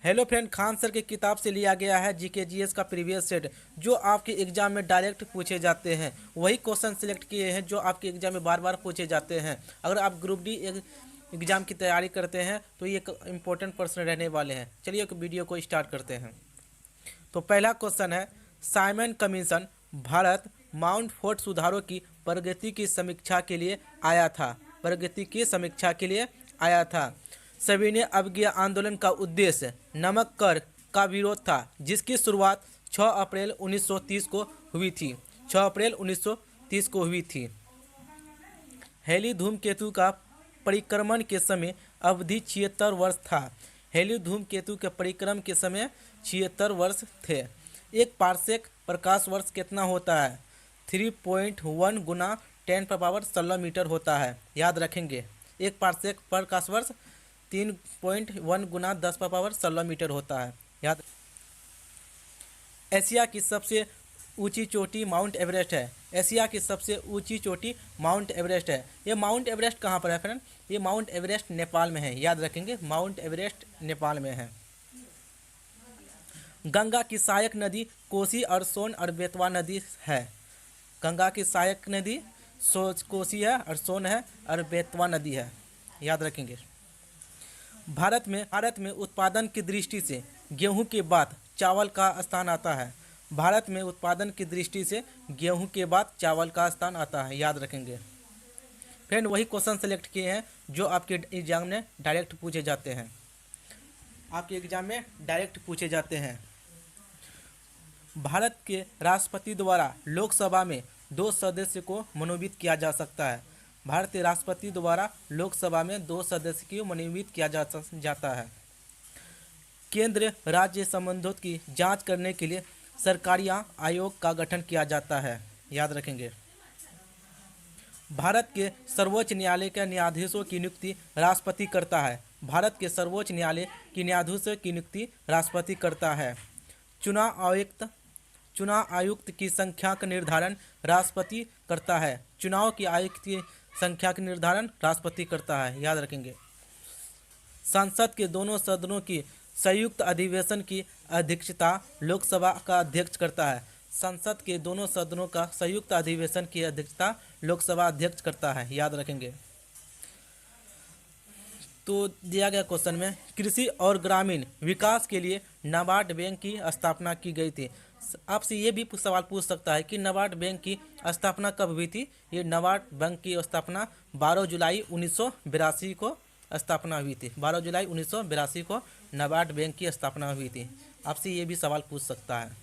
Hello friend, Khan sir की किताब से लिया गया है जीके जीएस का प्रीवियस सेट जो आपके एग्जाम में डायरेक्ट पूछे जाते हैं। वही क्वेश्चन सिलेक्ट किए हैं जो आपके एग्जाम में बार बार पूछे जाते हैं। अगर आप ग्रुप डी एग्जाम की तैयारी करते हैं तो ये एक इम्पोर्टेंट प्रश्न रहने वाले हैं। चलिए एक वीडियो को स्टार्ट करते हैं। तो पहला क्वेश्चन है, Simon commission Bharat mount fort सुधारों की प्रगति की समीक्षा के लिए आया था। प्रगति की समीक्षा के लिए आया था। सविनय अवज्ञा आंदोलन का उद्देश्य नमक कर का विरोध था, जिसकी शुरुआत 6 अप्रैल 1930 को हुई थी। 6 अप्रैल 1930 को हुई थी। हेली धूमकेतु का परिक्रमण के समय अवधि 76 वर्ष था। हेली धूमकेतु के परिक्रमण के समय 76 वर्ष थे। एक पार्सेक प्रकाश वर्ष कितना होता है? 3.1 गुना 10⁻16 मीटर होता है। याद रखेंगे, एक पार्सेक प्रकाश वर्ष 3.1 गुना 10⁻16 मीटर होता है। याद। एशिया की सबसे ऊंची चोटी माउंट एवरेस्ट है। एशिया की सबसे ऊंची चोटी माउंट एवरेस्ट है। ये माउंट एवरेस्ट कहाँ पर है फ्रेंड? ये माउंट एवरेस्ट नेपाल में है। याद रखेंगे, माउंट एवरेस्ट नेपाल में है। गंगा की सहायक नदी कोसी और सोन और बेतवा नदी है। गंगा की सहायक नदी कोसी है और सोन है और बेतवा नदी है। याद रखेंगे। भारत में उत्पादन की दृष्टि से गेहूं के बाद चावल का स्थान आता है। भारत में उत्पादन की दृष्टि से गेहूं के बाद चावल का स्थान आता है। याद रखेंगे फ्रेंड, वही क्वेश्चन सेलेक्ट किए हैं जो आपके एग्जाम में डायरेक्ट पूछे जाते हैं। आपके एग्जाम में डायरेक्ट पूछे जाते हैं। भारत के राष्ट्रपति द्वारा लोकसभा में 2 सदस्य को मनोनीत किया जा सकता है। भारतीय राष्ट्रपति द्वारा लोकसभा में 2 सदस्य को मनोनीत किया जाता है। केंद्र राज्य संबंधों की जांच करने के लिए सरकारी आयोग का गठन किया जाता है। याद रखेंगे। भारत के सर्वोच्च न्यायालय के न्यायाधीशों की नियुक्ति राष्ट्रपति करता है। भारत के सर्वोच्च न्यायालय की न्यायाधीशों की नियुक्ति राष्ट्रपति करता है। चुनाव आयुक्त की संख्या का निर्धारण राष्ट्रपति करता है। चुनाव की आयुक्त की संख्या का निर्धारण राष्ट्रपति करता है। याद रखेंगे। संसद के दोनों सदनों की संयुक्त अधिवेशन की अध्यक्षता लोकसभा का अध्यक्ष करता है। संसद के दोनों सदनों का संयुक्त अधिवेशन की अध्यक्षता लोकसभा अध्यक्ष करता है। याद रखेंगे। तो दिया गया क्वेश्चन में कृषि और ग्रामीण विकास के लिए नाबार्ड बैंक की स्थापना की गई थी। आपसे ये भी सवाल पूछ सकता है कि नाबार्ड बैंक की स्थापना कब हुई थी? ये नाबार्ड बैंक की स्थापना 12 जुलाई 1982 को स्थापना हुई थी। 12 जुलाई 1982 को नाबार्ड बैंक की स्थापना हुई थी। आपसे ये भी सवाल पूछ सकता है।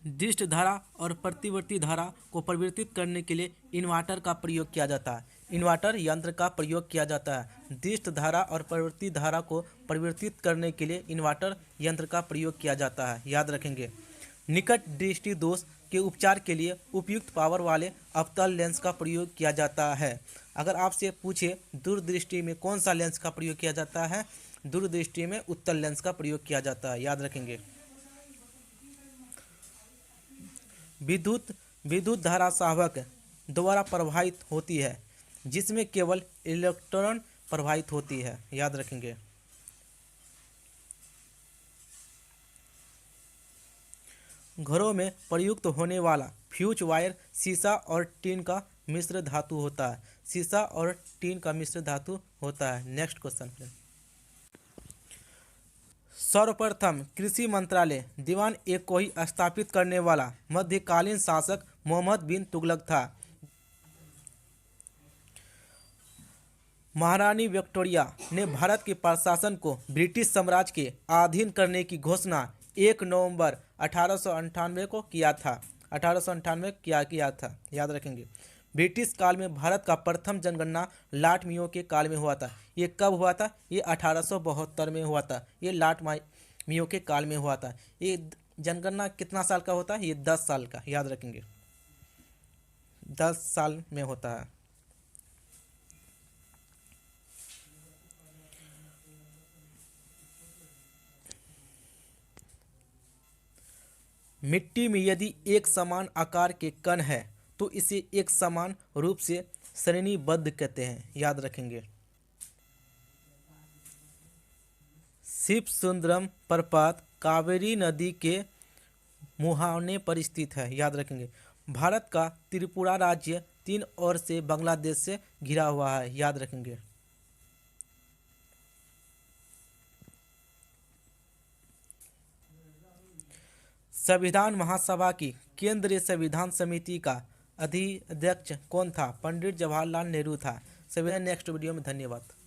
दिष्ट धारा और प्रतिवर्ती धारा को परिवर्तित करने के लिए इन्वर्टर का प्रयोग किया जाता है। इन्वर्टर यंत्र का प्रयोग किया जाता है। दिष्ट धारा और परिवर्ती धारा को परिवर्तित करने के लिए इन्वर्टर यंत्र का प्रयोग किया जाता है। याद रखेंगे। निकट दृष्टि दोष के उपचार के लिए उपयुक्त पावर वाले अवतल लेंस का प्रयोग किया जाता है। अगर आपसे पूछे दूरदृष्टि में कौन सा लेंस का प्रयोग किया जाता है? दूरदृष्टि में उत्तल लेंस का प्रयोग किया जाता है। याद रखेंगे। विद्युत धारा शावक द्वारा प्रवाहित होती है, जिसमें केवल इलेक्ट्रॉन प्रवाहित होती है। याद रखेंगे। घरों में प्रयुक्त होने वाला फ्यूज वायर सीसा और टीन का मिश्र धातु होता है। सीसा और टीन का मिश्र धातु होता है। Next question. सर्वप्रथम कृषि मंत्रालय दीवान एक को ही स्थापित करने वाला मध्यकालीन शासक मोहम्मद बिन तुगलक था। महारानी विक्टोरिया ने भारत के प्रशासन को ब्रिटिश साम्राज्य के अधीन करने की घोषणा 1 नवंबर 1898 को किया था। 1898 किया था। याद रखेंगे। ब्रिटिश काल में भारत का प्रथम जनगणना लॉर्ड मेयो के काल में हुआ था। ये कब हुआ था? ये 1872 में हुआ था। ये लॉर्ड मेयो के काल में हुआ था। ये जनगणना कितना साल का होता है? ये 10 साल का। याद रखेंगे, 10 साल में होता है। मिट्टी में यदि एक समान आकार के कण है तो इसे एक समान रूप से श्रेणीबद्ध कहते हैं। याद रखेंगे। शिव सुंदरम प्रपात कावेरी नदी के मुहाने पर स्थित है, याद रखेंगे। भारत का त्रिपुरा राज्य 3 ओर से बांग्लादेश से घिरा हुआ है, याद रखेंगे। संविधान महासभा की केंद्रीय संविधान समिति का अध्यक्ष कौन था? पंडित जवाहरलाल नेहरू था। सभी नेक्स्ट वीडियो में, धन्यवाद।